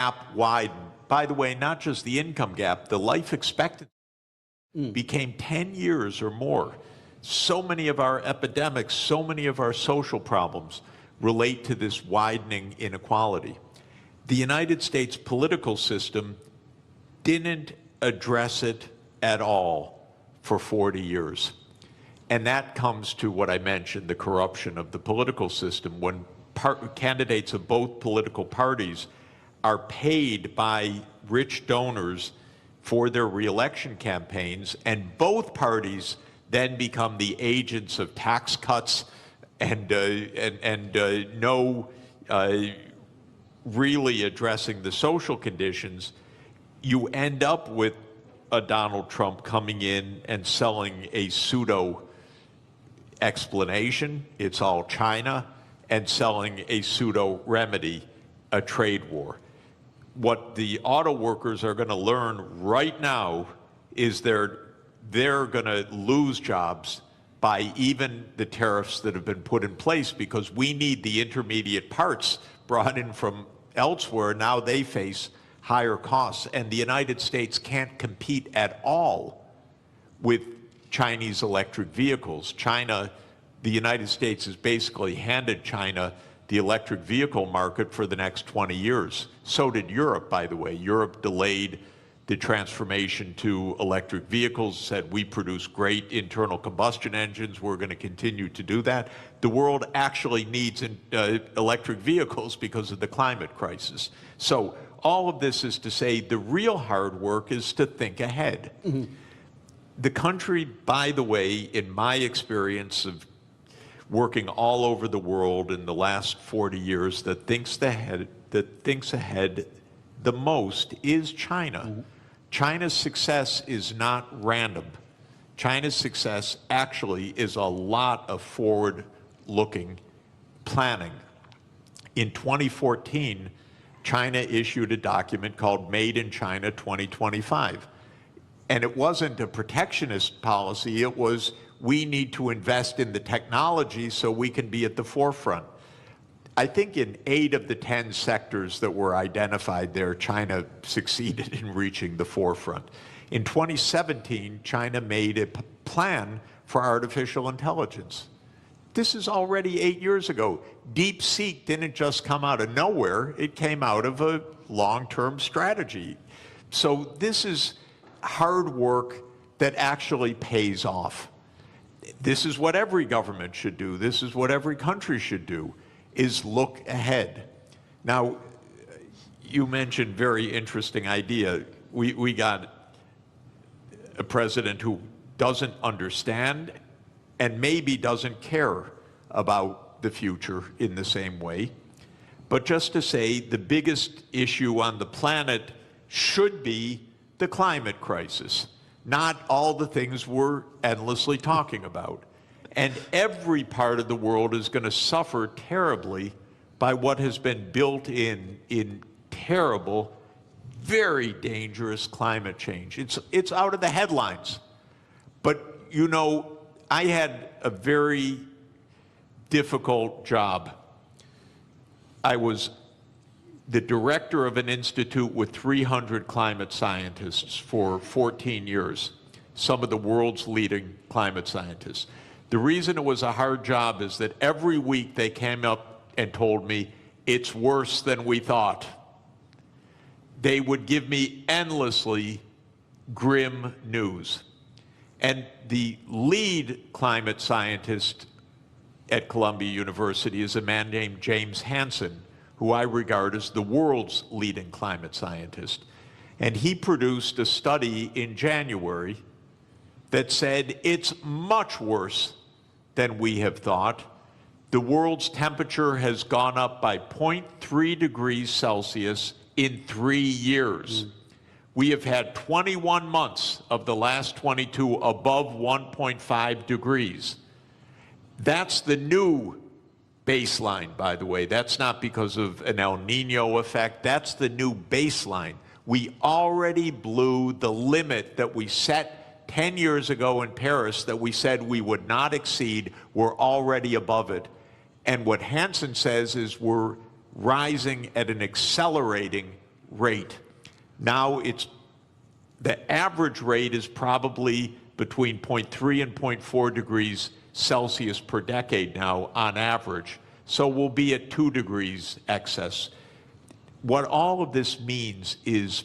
gap widened. By the way, not just the income gap, the life expectancy became 10 years or more. So many of our epidemics, so many of our social problems relate to this widening inequality. The United States political system didn't address it at all for 40 years. And that comes to what I mentioned, the corruption of the political system. When candidates of both political parties are paid by rich donors for their reelection campaigns, and both parties then become the agents of tax cuts and no really addressing the social conditions, you end up with a Donald Trump coming in and selling a pseudo explanation, it's all China, and selling a pseudo remedy, a trade war. What the auto workers are going to learn right now is they're going to lose jobs by even the tariffs that have been put in place, because we need the intermediate parts brought in from elsewhere. Now they face higher costs, and the United States can't compete at all with Chinese electric vehicles. The United States has basically handed China the electric vehicle market for the next 20 years. So did Europe, by the way. Europe delayed the transformation to electric vehicles, said we produce great internal combustion engines, we're going to continue to do that. The world actually needs electric vehicles because of the climate crisis. So all of this is to say the real hard work is to think ahead. The country, by the way, in my experience of working all over the world in the last 40 years, that thinks ahead the most is China. China's success is not random. China's success actually is a lot of forward-looking planning. In 2014, China issued a document called Made in China 2025. And it wasn't a protectionist policy, it was we need to invest in the technology so we can be at the forefront. I think in 8 of the 10 sectors that were identified there, China succeeded in reaching the forefront. In 2017, China made a plan for artificial intelligence. This is already 8 years ago. DeepSeek didn't just come out of nowhere, it came out of a long-term strategy. So this is hard work that actually pays off. This is what every government should do. This is what every country should do, is look ahead. Now, you mentioned very interesting idea. We got a president who doesn't understand and maybe doesn't care about the future in the same way. But just to say, the biggest issue on the planet should be the climate crisis, not all the things we're endlessly talking about. And every part of the world is going to suffer terribly by what has been built in terrible, very dangerous climate change. It's out of the headlines. But, you know, I had a very difficult job. I was the director of an institute with 300 climate scientists for 14 years, some of the world's leading climate scientists. The reason it was a hard job is that every week they came up and told me, it's worse than we thought. They would give me endlessly grim news. And the lead climate scientist at Columbia University is a man named James Hansen, who I regard as the world's leading climate scientist. And he produced a study in January that said it's much worse than we have thought. The world's temperature has gone up by 0.3 degrees Celsius in 3 years. We have had 21 months of the last 22 above 1.5 degrees. That's the new baseline, by the way. That's not because of an El Nino effect. That's the new baseline. We already blew the limit that we set 10 years ago in Paris that we said we would not exceed. We're already above it. And what Hansen says is we're rising at an accelerating rate. Now the average rate is probably between 0.3 and 0.4 degrees Celsius per decade now on average. So we'll be at 2 degrees excess. What all of this means is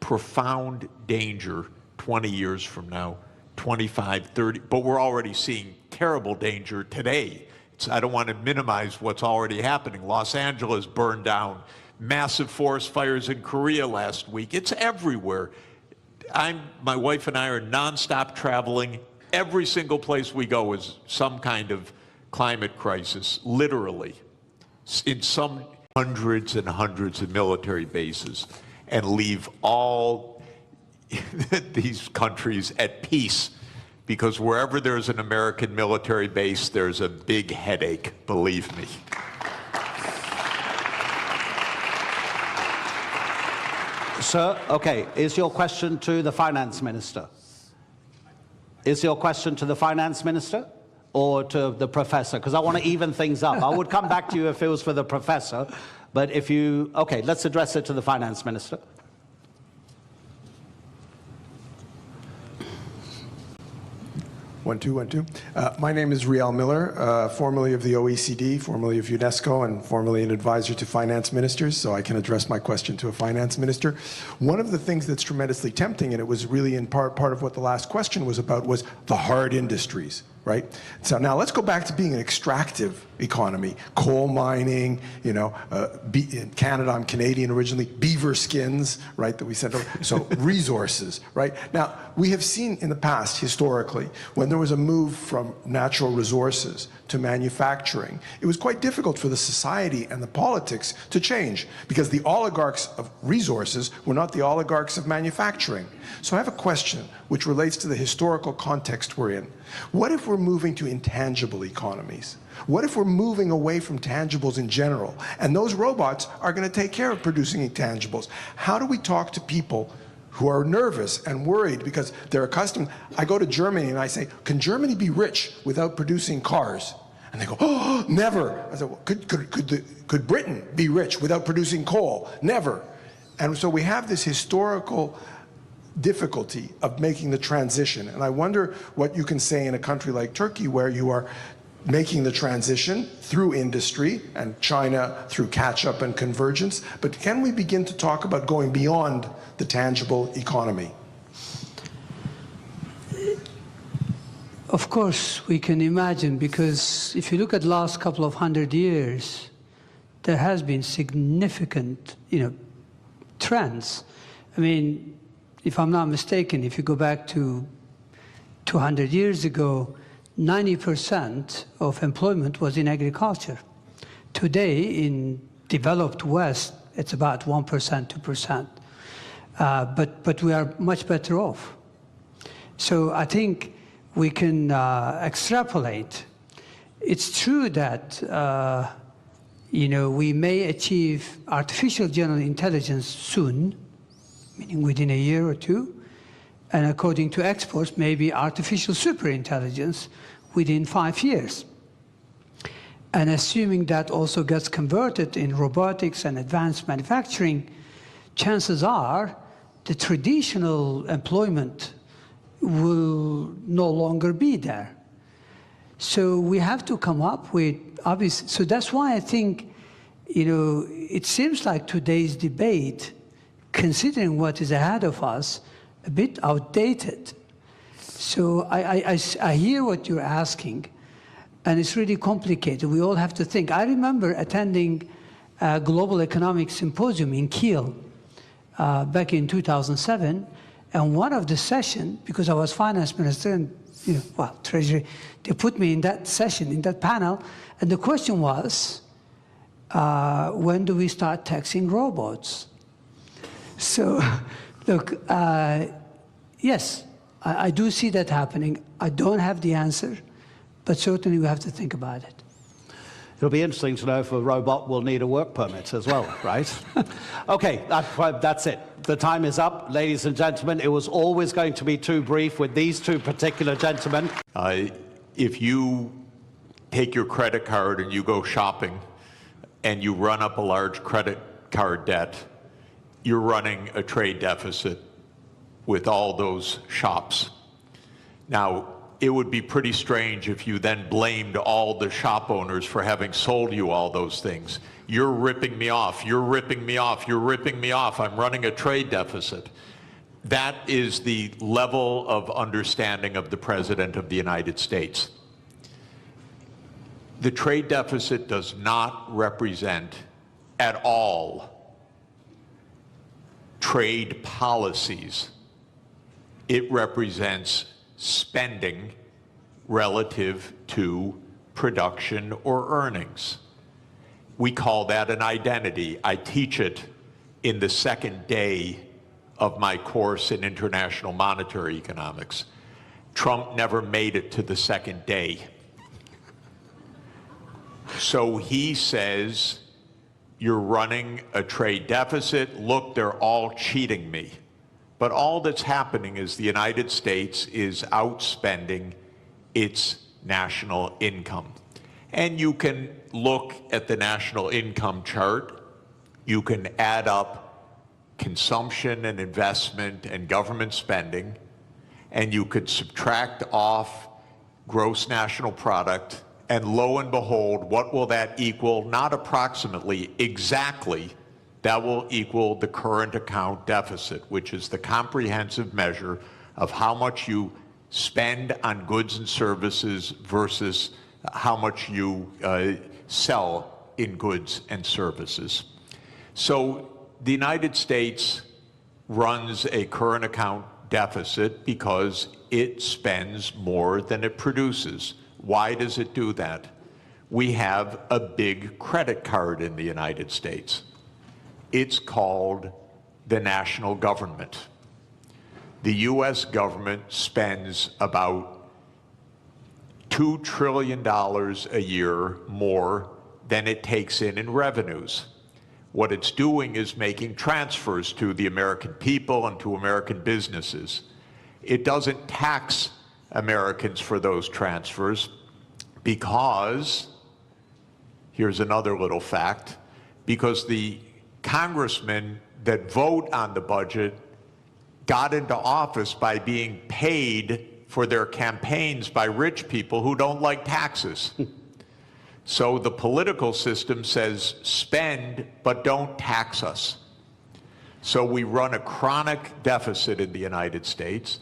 profound danger 20 years from now, 25, 30, but we're already seeing terrible danger today. I don't want to minimize what's already happening. Los Angeles burned down, massive forest fires in Korea last week. It's everywhere. My wife and I are nonstop traveling. Every single place we go is some kind of climate crisis, literally. In some hundreds and hundreds of military bases, and leave all these countries at peace, because wherever there's an American military base, there's a big headache, believe me. Sir, okay, is your question to the finance minister? Is your question to the finance minister or to the professor? Because I want to even things up. I would come back to you if it was for the professor, but if you, okay, let's address it to the finance minister. One, two, one, two. My name is Riel Miller, formerly of the OECD, formerly of UNESCO, and formerly an advisor to finance ministers, so I can address my question to a finance minister. One of the things that's tremendously tempting, and it was really in part of what the last question was about, was the hard industries, right? So now let's go back to being an extractive economy. Coal mining, you know, in Canada, I'm Canadian originally, beaver skins, right, that we sent over. So resources, right? Now, we have seen in the past, historically, when there was a move from natural resources to manufacturing, it was quite difficult for the society and the politics to change, because the oligarchs of resources were not the oligarchs of manufacturing. So I have a question which relates to the historical context we're in. What if we're moving to intangible economies? What if we're moving away from tangibles in general, and those robots are going to take care of producing intangibles? How do we talk to people who are nervous and worried because they're accustomed? I go to Germany and I say, can Germany be rich without producing cars? And they go, oh, never. I said, well, could Britain be rich without producing coal? Never. And so we have this historical difficulty of making the transition. And I wonder what you can say in a country like Turkey, where you are making the transition through industry, and China through catch-up and convergence. But can we begin to talk about going beyond the tangible economy? Of course, we can imagine, because if you look at the last couple of 100 years, there has been significant, trends. I mean, if I'm not mistaken, if you go back to 200 years ago, 90% of employment was in agriculture. Today, in developed West, it's about 1%, 2%. But we are much better off. So I think we can extrapolate. It's true that we may achieve artificial general intelligence soon, meaning within a year or two, and according to experts, maybe artificial superintelligence within 5 years. And assuming that also gets converted in robotics and advanced manufacturing, chances are the traditional employment will no longer be there. So we have to come up with obvious. So that's why I think, it seems like today's debate, considering what is ahead of us, a bit outdated. So I hear what you're asking, and it's really complicated. We all have to think. I remember attending a global economic symposium in Kiel back in 2007, and one of the sessions, because I was finance minister and treasury, they put me in that session, in that panel, and the question was, when do we start taxing robots? So, look, yes, I do see that happening. I don't have the answer, but certainly we have to think about it. It'll be interesting to know if a robot will need a work permit as well, right? Okay, that's it. The time is up, ladies and gentlemen. It was always going to be too brief with these two particular gentlemen. If you take your credit card and you go shopping and you run up a large credit card debt, you're running a trade deficit with all those shops. Now, it would be pretty strange if you then blamed all the shop owners for having sold you all those things. You're ripping me off, you're ripping me off, you're ripping me off, I'm running a trade deficit. That is the level of understanding of the President of the United States. The trade deficit does not represent at all trade policies. It represents spending relative to production or earnings. We call that an identity. I teach it in the second day of my course in international monetary economics. Trump never made it to the second day. So he says, you're running a trade deficit. Look, they're all cheating me. But all that's happening is the United States is outspending its national income. And you can look at the national income chart. You can add up consumption and investment and government spending, and you could subtract off gross national product, and lo and behold, what will that equal? Not approximately, exactly. That will equal the current account deficit, which is the comprehensive measure of how much you spend on goods and services versus how much you sell in goods and services. So the United States runs a current account deficit because it spends more than it produces. Why does it do that? We have a big credit card in the United States. It's called the national government. The US government spends about $2 trillion a year more than it takes in revenues. What it's doing is making transfers to the American people and to American businesses. It doesn't tax Americans for those transfers because, here's another little fact, because the congressmen that vote on the budget got into office by being paid for their campaigns by rich people who don't like taxes. So the political system says spend, but don't tax us. So we run a chronic deficit in the United States.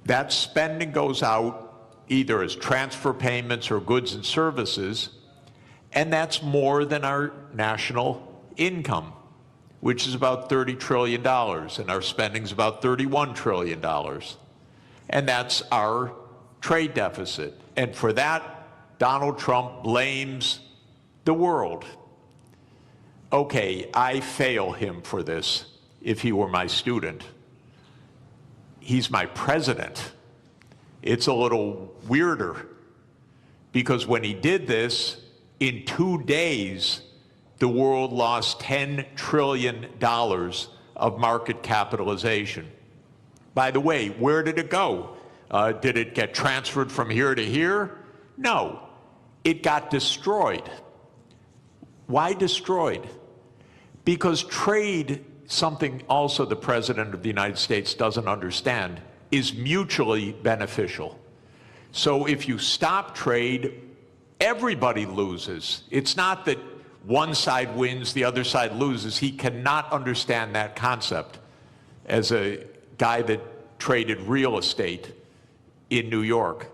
That spending goes out either as transfer payments or goods and services, and that's more than our national income, which is about $30 trillion, and our spending is about $31 trillion. And that's our trade deficit. And for that, Donald Trump blames the world. Okay, I fail him for this if he were my student. He's my president. It's a little weirder because when he did this, in 2 days, the world lost $10 trillion of market capitalization. By the way, where did it go? Did it get transferred from here to here? No, it got destroyed. Why destroyed? Because trade, something also the President of the United States doesn't understand, is mutually beneficial. So if you stop trade, everybody loses. It's not that one side wins, the other side loses. He cannot understand that concept as a guy that traded real estate in New York.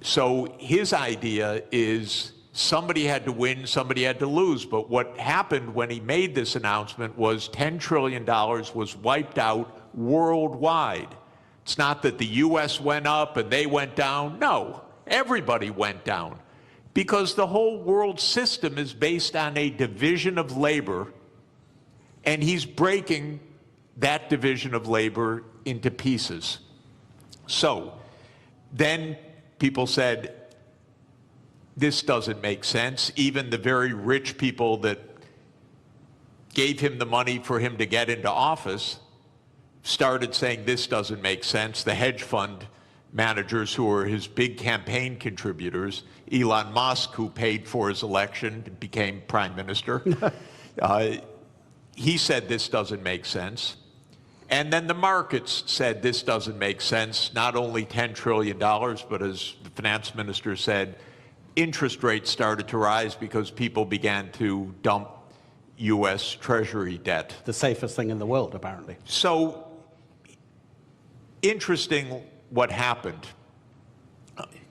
So his idea is somebody had to win, somebody had to lose. But what happened when he made this announcement was $10 trillion was wiped out worldwide. It's not that the US went up and they went down. No, everybody went down. Because the whole world system is based on a division of labor, and he's breaking that division of labor into pieces. So then people said, this doesn't make sense. Even the very rich people that gave him the money for him to get into office started saying this doesn't make sense. The hedge fund managers who were his big campaign contributors, Elon Musk, who paid for his election, became prime minister. he said this doesn't make sense. And then the markets said this doesn't make sense, not only $10 trillion, but as the finance minister said, interest rates started to rise because people began to dump U.S. Treasury debt. The safest thing in the world, apparently. So interesting what happened.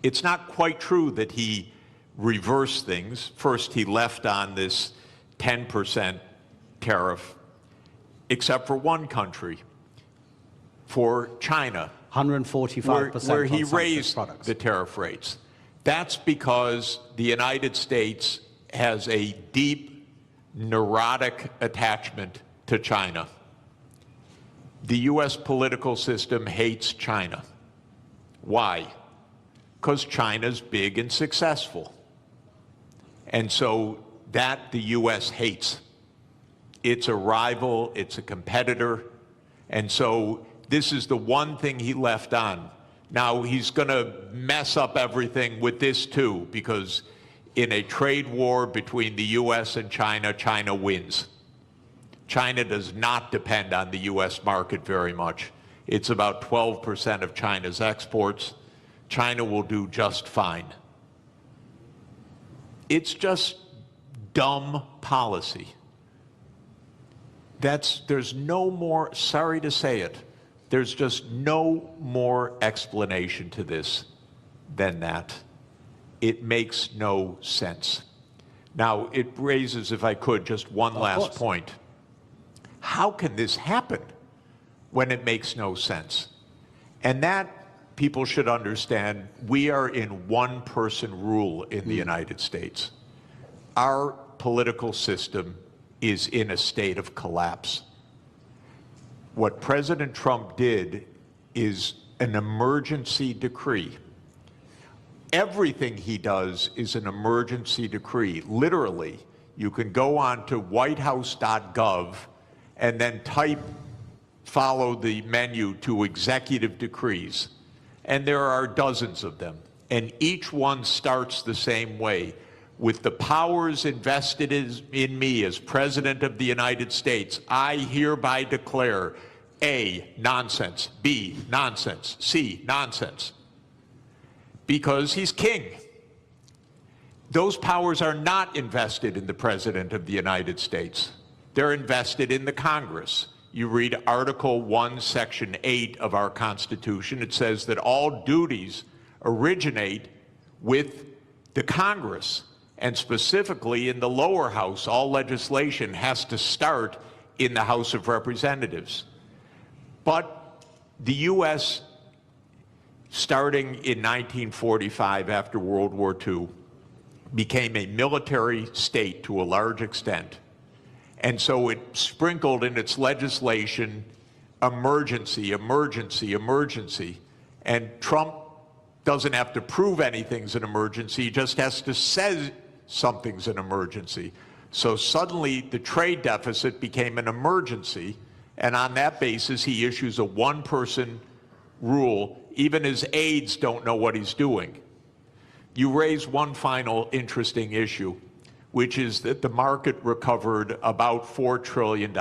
It's not quite true that he reversed things. First, he left on this 10% tariff, except for one country, for China, 145% where he on some raised products. the tariff rates. That's because the United States has a deep, neurotic attachment to China. The U.S. political system hates China. Why? Because China's big and successful. And so that the U.S. hates. It's a rival, it's a competitor, and so this is the one thing he left on. Now he's going to mess up everything with this too, because in a trade war between the U.S. and China, China wins. China does not depend on the U.S. market very much. It's about 12% of China's exports. China will do just fine. It's just dumb policy. There's no more, sorry to say it, there's just no more explanation to this than that. It makes no sense. Now, it raises, if I could, just one last point. How can this happen when it makes no sense? And that, people should understand, we are in one-person rule in the United States. Our political system is in a state of collapse. What President Trump did is an emergency decree. Everything he does is an emergency decree. Literally, you can go on to whitehouse.gov and then follow the menu to executive decrees. And there are dozens of them. And each one starts the same way. With the powers invested in me as President of the United States, I hereby declare A, nonsense, B, nonsense, C, nonsense. Because he's king. Those powers are not invested in the President of the United States. They're invested in the Congress. You read Article 1, Section 8 of our Constitution. It says that all duties originate with the Congress. And specifically in the lower house, all legislation has to start in the House of Representatives. But the U.S., starting in 1945 after World War II, became a military state to a large extent. And so it sprinkled in its legislation emergency, emergency, emergency. And Trump doesn't have to prove anything's an emergency, he just has to say something's an emergency. So suddenly the trade deficit became an emergency, and on that basis he issues a one-person rule. Even his aides don't know what he's doing. You raise one final interesting issue, which is that the market recovered about $4 trillion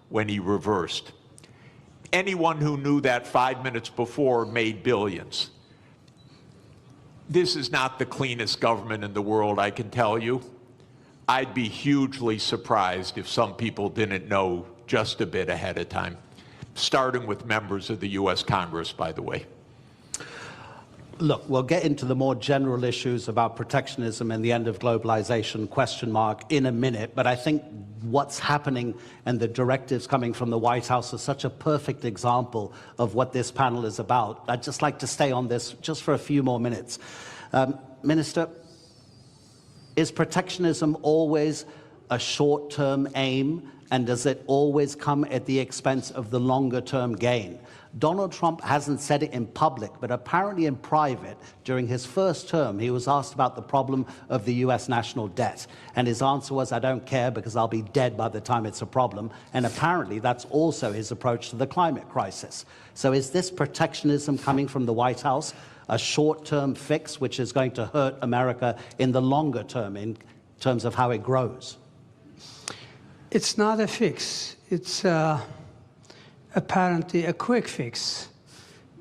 when he reversed. Anyone who knew that 5 minutes before made billions. This is not the cleanest government in the world, I can tell you. I'd be hugely surprised if some people didn't know just a bit ahead of time, starting with members of the U.S. Congress, by the way. Look, we'll get into the more general issues about protectionism and the end of globalization, question mark, in a minute, but I think what's happening and the directives coming from the White House are such a perfect example of what this panel is about. I'd just like to stay on this just for a few more minutes. Minister, is protectionism always a short-term aim, and does it always come at the expense of the longer-term gain? Donald Trump hasn't said it in public, but apparently in private, during his first term, he was asked about the problem of the U.S. national debt. And his answer was, I don't care because I'll be dead by the time it's a problem. And apparently that's also his approach to the climate crisis. So is this protectionism coming from the White House a short-term fix which is going to hurt America in the longer term in terms of how it grows? It's not a fix. It's apparently a quick fix,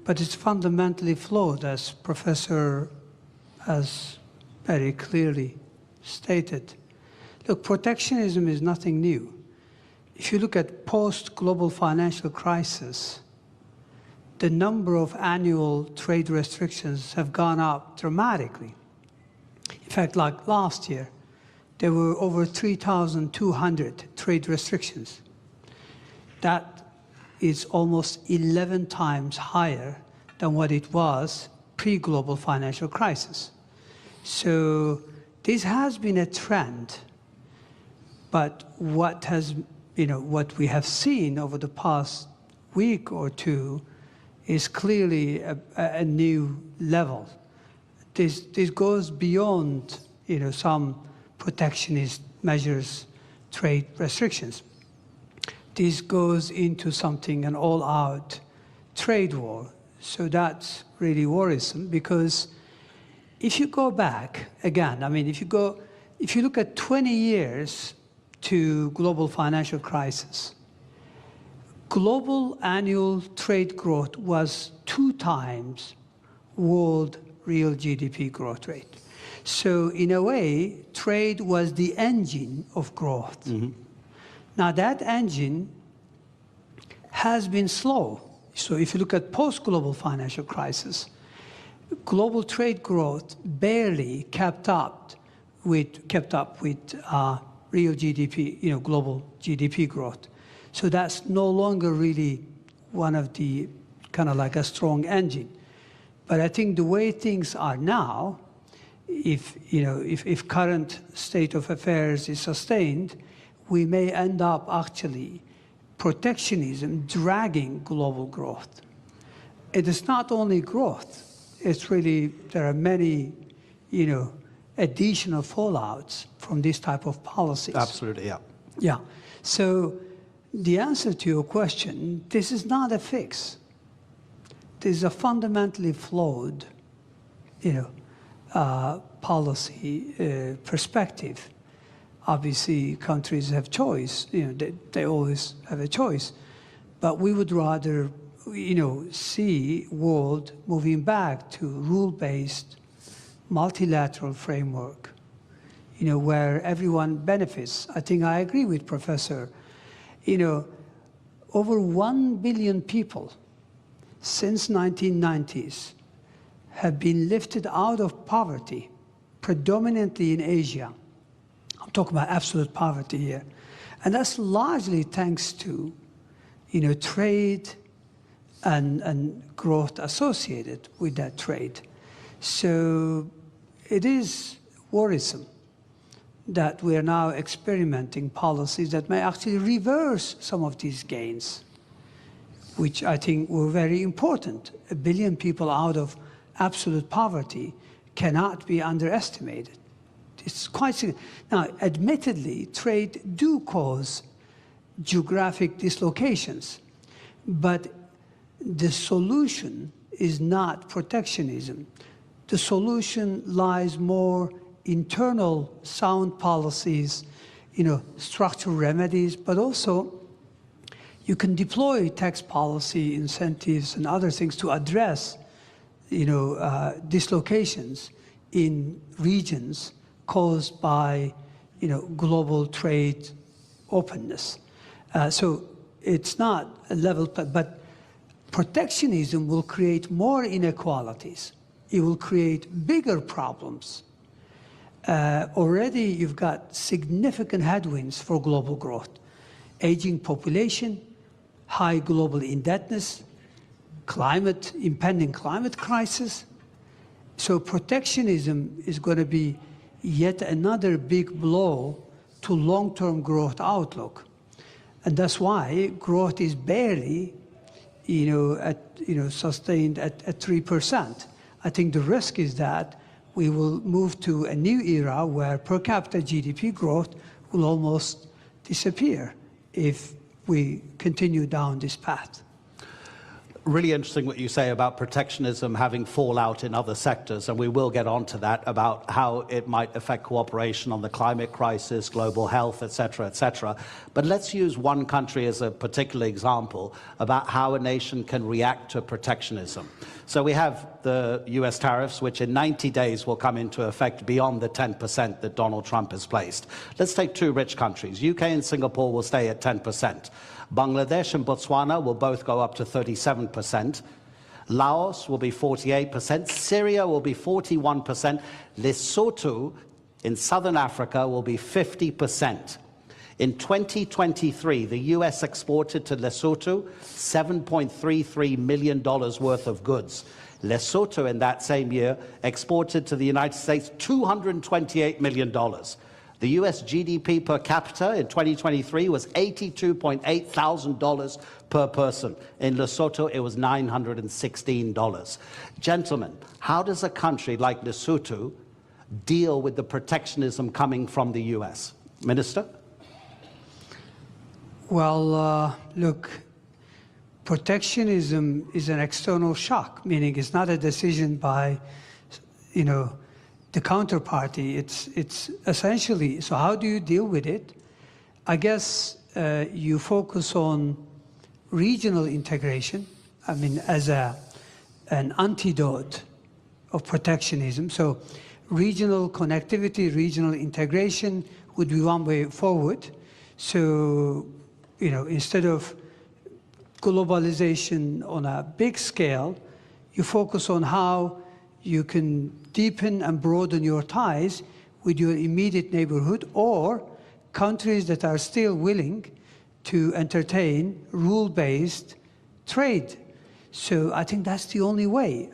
but it's fundamentally flawed, as Professor has very clearly stated. Look, protectionism is nothing new. If you look at post-global financial crisis, the number of annual trade restrictions have gone up dramatically. In fact, like last year, there were over 3,200 trade restrictions. That is almost 11 times higher than what it was pre-global financial crisis. So this has been a trend, but what we have seen over the past week or two is clearly a new level. This goes beyond, some protectionist measures, trade restrictions. This goes into something, an all-out trade war. So that's really worrisome, because if you go back, again, if you look at 20 years to global financial crisis, global annual trade growth was 2 times world real GDP growth rate. So in a way, trade was the engine of growth. Mm-hmm. Now that engine has been slow. So if you look at post-global financial crisis, global trade growth barely kept up with real GDP, global GDP growth. So that's no longer really one of the kind of like a strong engine. But I think the way things are now, if current state of affairs is sustained, we may end up actually protectionism dragging global growth. It is not only growth, it's really, there are many, additional fallouts from this type of policies. Absolutely, yeah. Yeah. So the answer to your question, this is not a fix. This is a fundamentally flawed, policy perspective. Obviously, countries have choice. They always have a choice. But we would rather, see world moving back to rule-based, multilateral framework, where everyone benefits. I think I agree with Professor. Over 1 billion people since 1990s have been lifted out of poverty, predominantly in Asia. I'm talking about absolute poverty here. And that's largely thanks to, trade and growth associated with that trade. So it is worrisome that we are now experimenting policies that may actually reverse some of these gains, which I think were very important. 1 billion people out of absolute poverty cannot be underestimated. It's quite significant. Now, admittedly, trade do cause geographic dislocations, but the solution is not protectionism. The solution lies more internal sound policies, structural remedies, but also you can deploy tax policy incentives and other things to address, dislocations in regions caused by, global trade openness. So it's not a level, but protectionism will create more inequalities. It will create bigger problems. Already you've got significant headwinds for global growth. Aging population, high global indebtedness, impending climate crisis. So protectionism is going to be yet another big blow to long-term growth outlook. And that's why growth is barely, sustained at 3%. I think the risk is that we will move to a new era where per capita GDP growth will almost disappear if we continue down this path. really interesting what you say about protectionism having fallout in other sectors, and we will get on to that, about how it might affect cooperation on the climate crisis, global health, etc., etc. But let's use one country as a particular example about how a nation can react to protectionism. So we have the US tariffs, which in 90 days will come into effect beyond the 10% that Donald Trump has placed. Let's take two rich countries. UK and Singapore will stay at 10%. Bangladesh and Botswana will both go up to 37%. Laos will be 48%. Syria will be 41%. Lesotho in southern Africa will be 50%. In 2023, the US exported to Lesotho $7.33 million worth of goods. Lesotho in that same year exported to the United States $228 million. The US GDP per capita in 2023 was $82.8 thousand per person. In Lesotho, it was $916. Gentlemen, how does a country like Lesotho deal with the protectionism coming from the US? Minister? Well, look, protectionism is an external shock, meaning it's not a decision by, the counterparty. It's essentially, so how do you deal with it? I guess you focus on regional integration, as an antidote of protectionism. So regional connectivity, regional integration would be one way forward. So, instead of globalization on a big scale, you focus on how you can deepen and broaden your ties with your immediate neighborhood or countries that are still willing to entertain rule-based trade. So I think that's the only way.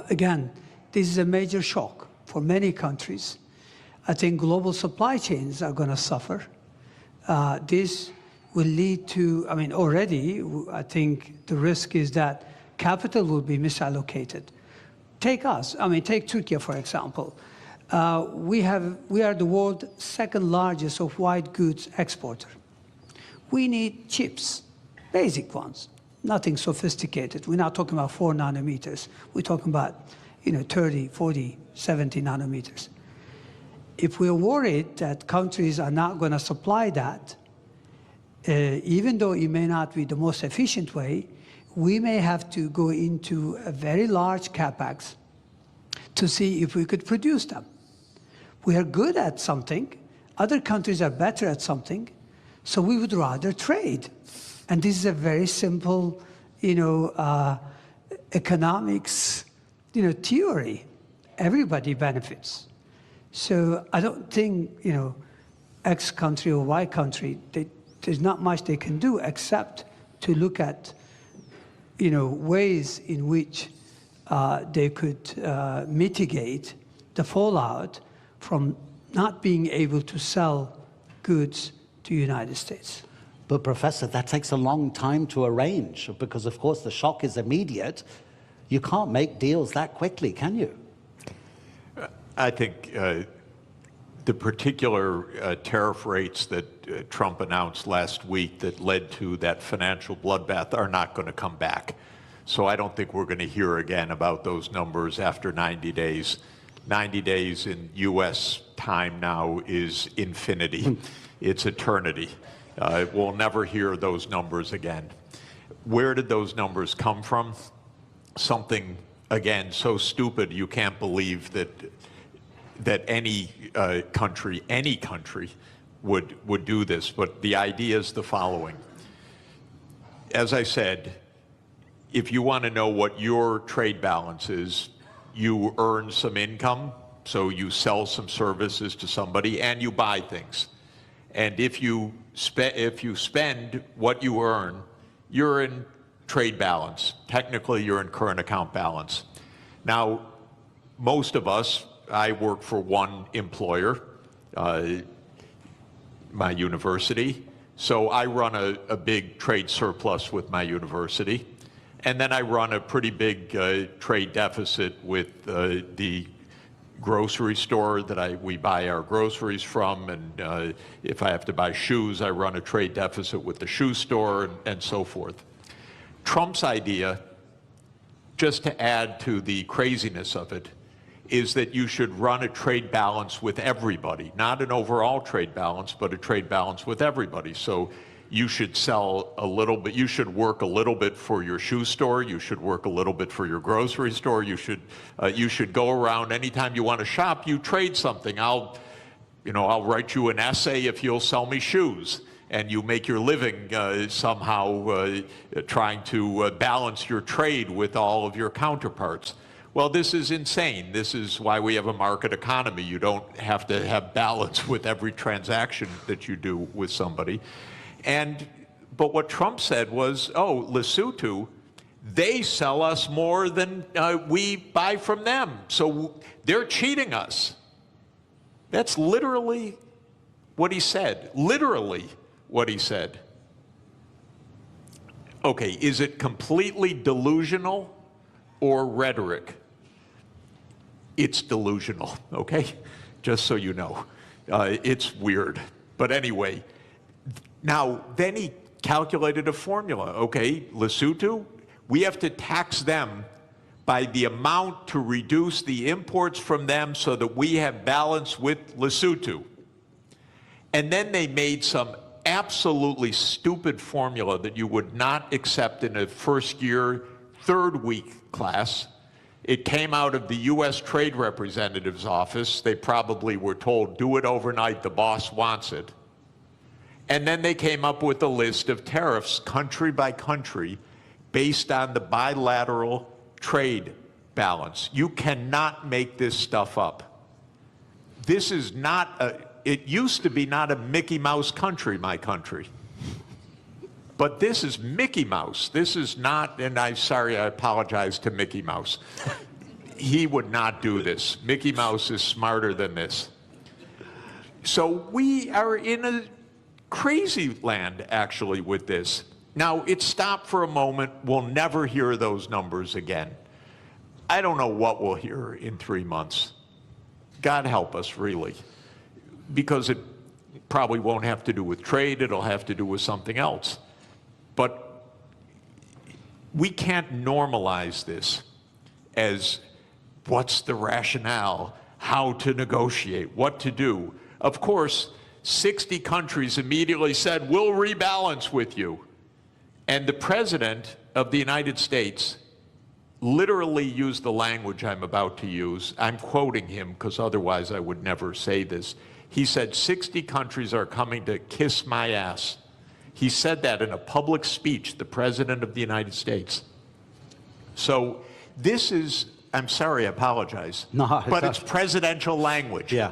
Again, this is a major shock for many countries. I think global supply chains are going to suffer. This will lead to, already, I think the risk is that capital will be misallocated. Take us, take Turkey, for example. We are the world's second largest of white goods exporter. We need chips, basic ones, nothing sophisticated. We're not talking about 4 nanometers. We're talking about, 30, 40, 70 nanometers. If we're worried that countries are not going to supply that, even though it may not be the most efficient way, we may have to go into a very large capex to see if we could produce them. We are good at something. Other countries are better at something. So we would rather trade. And this is a very simple, economics, theory. Everybody benefits. So I don't think, X country or Y country, there's not much they can do except to look at, ways in which they could mitigate the fallout from not being able to sell goods to the United States. But Professor, that takes a long time to arrange because, of course, the shock is immediate. You can't make deals that quickly, can you? I think the particular tariff rates that Trump announced last week that led to that financial bloodbath are not going to come back. So I don't think we're going to hear again about those numbers after 90 days. 90 days in U.S. time now is infinity. It's eternity. We'll never hear those numbers again. Where did those numbers come from? Something, again, so stupid you can't believe that any country would do this. But the idea is the following. As I said, if you want to know what your trade balance is, you earn some income, so you sell some services to somebody, and you buy things. And if you spend what you earn, you're in trade balance. Technically, you're in current account balance. Now, most of us, I work for one employer, my university, so I run a big trade surplus with my university. And then I run a pretty big trade deficit with the grocery store that we buy our groceries from. And if I have to buy shoes, I run a trade deficit with the shoe store and so forth. Trump's idea, just to add to the craziness of it, is that you should run a trade balance with everybody, not an overall trade balance, but a trade balance with everybody. So you should sell a little bit, you should work a little bit for your shoe store, you should work a little bit for your grocery store, you should go around anytime you want to shop, you trade something. I'll write you an essay if you'll sell me shoes. And you make your living somehow trying to balance your trade with all of your counterparts. Well, this is insane. This is why we have a market economy. You don't have to have balance with every transaction that you do with somebody. But what Trump said was, oh, Lesotho, they sell us more than we buy from them. So they're cheating us. That's literally what he said. Literally what he said. Okay, is it completely delusional or rhetoric? It's delusional, okay? Just so you know. It's weird. But anyway, now, then he calculated a formula. Okay, Lesotho, we have to tax them by the amount to reduce the imports from them so that we have balance with Lesotho. And then they made some absolutely stupid formula that you would not accept in a first year, third week class. It came out of the US Trade Representative's office. They probably were told, do it overnight, the boss wants it. And then they came up with a list of tariffs, country by country, based on the bilateral trade balance. You cannot make this stuff up. This is not it used to be not a Mickey Mouse country, my country. But this is Mickey Mouse. This is not, and I'm sorry, I apologize to Mickey Mouse. He would not do this. Mickey Mouse is smarter than this. So we are in a crazy land, actually, with this. Now, it stopped for a moment. We'll never hear those numbers again. I don't know what we'll hear in 3 months. God help us, really. Because it probably won't have to do with trade. It'll have to do with something else. But we can't normalize this as what's the rationale, how to negotiate, what to do. Of course, 60 countries immediately said, we'll rebalance with you. And the President of the United States literally used the language I'm about to use. I'm quoting him because otherwise I would never say this. He said, 60 countries are coming to kiss my ass. He said that in a public speech, the President of the United States. So this is, I'm sorry, I apologize. No, but it's presidential language. Yeah.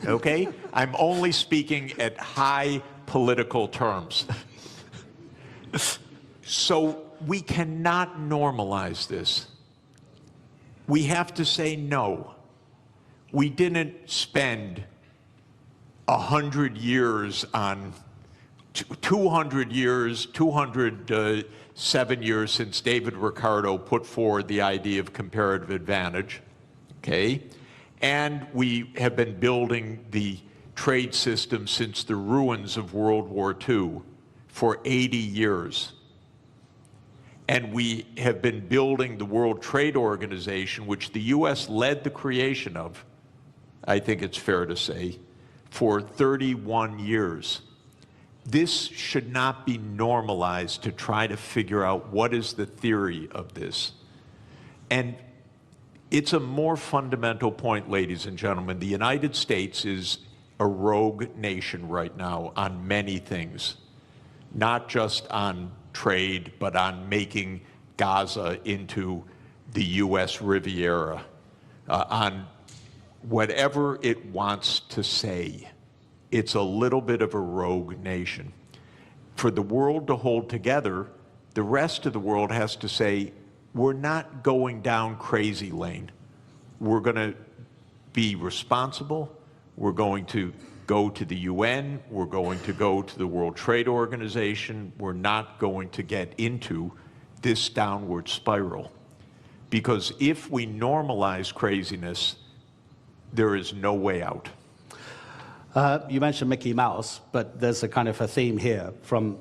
Okay? I'm only speaking at high political terms. So we cannot normalize this. We have to say no. We didn't spend 100 years on 200 years, 207 years since David Ricardo put forward the idea of comparative advantage, okay? And we have been building the trade system since the ruins of World War II for 80 years. And we have been building the World Trade Organization, which the US led the creation of, I think it's fair to say, for 31 years. This should not be normalized to try to figure out what is the theory of this. And it's a more fundamental point, ladies and gentlemen. The United States is a rogue nation right now on many things, not just on trade, but on making Gaza into the US Riviera, on whatever it wants to say. It's a little bit of a rogue nation. For the world to hold together, the rest of the world has to say, we're not going down crazy lane. We're going to be responsible. We're going to go to the UN. We're going to go to the World Trade Organization. We're not going to get into this downward spiral. Because if we normalize craziness, there is no way out. You mentioned Mickey Mouse, but there's a kind of a theme here from